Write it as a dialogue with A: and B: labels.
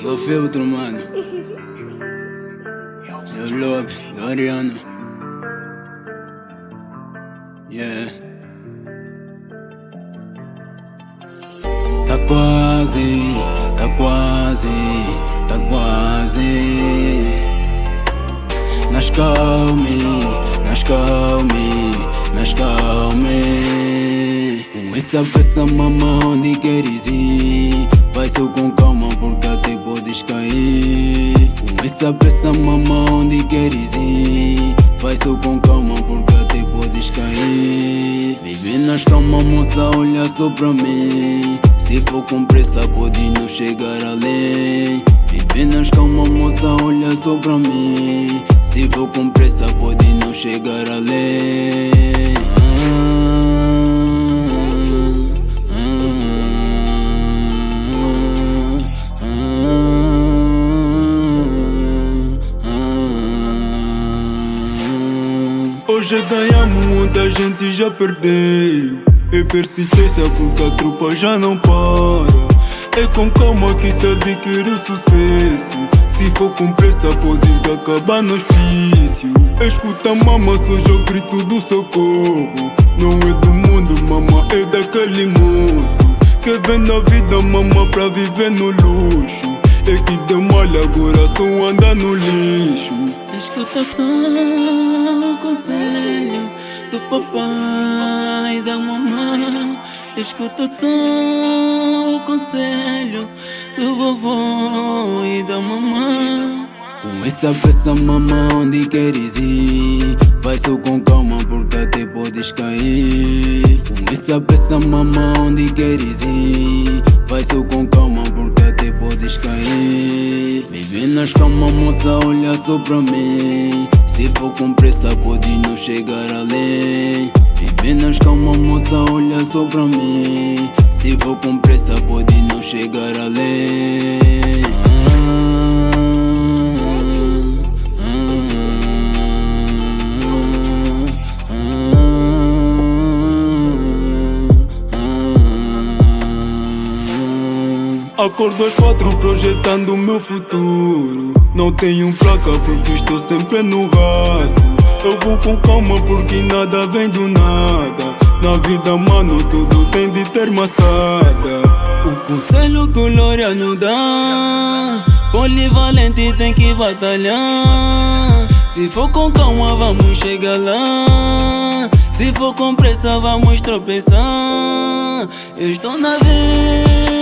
A: No filtro, mano. Eu love, Loriano. Yeah. Tá quase, tá quase, tá quase. Nas calme, nas calme, nas calme. Com essa peça, mamã, onde queres ir? Vai só com calma porque até podes cair. Com essa peça, mamã, onde queres ir? Vai só com calma porque até podes cair. Vive nas calma, moça, olha só pra mim. Se for com pressa pode não chegar além. Vive nas calma, moça, olha só pra mim. Se for com pressa pode não chegar além.
B: Hoje ganhamos, muita gente já perdeu. É persistência porque a tropa já não para. É com calma que se adquire o sucesso. Se for com pressa podes acabar no hospício. Escuta mama, surge o grito do socorro. Não é do mundo, mama, é daquele moço que vem na vida, mama, pra viver no luxo. É que deu malha, agora só anda no lixo.
C: Escuta só o conselho do papai e da mamãe. Escuta só o conselho do vovô e da mamãe.
A: Com essa peça, mamã, onde queres ir? Vai só com calma porque até podes cair. Com essa peça, mamã, onde queres ir? Vai só com calma porque até podes cair. Vive nas calma, moça, olha só pra mim. Se for com pressa pode não chegar além. Vive nas calma, moça, olha só pra mim. Se for com pressa pode não chegar além.
B: Acordo às 4 projetando o meu futuro. Não tenho placa porque estou sempre no raço. Eu vou com calma porque nada vem do nada. Na vida, mano, tudo tem de ter maçada.
C: O conselho que o Loriano dá: polivalente tem que batalhar. Se for com calma vamos chegar lá. Se for com pressa vamos tropeçar. Eu estou na vida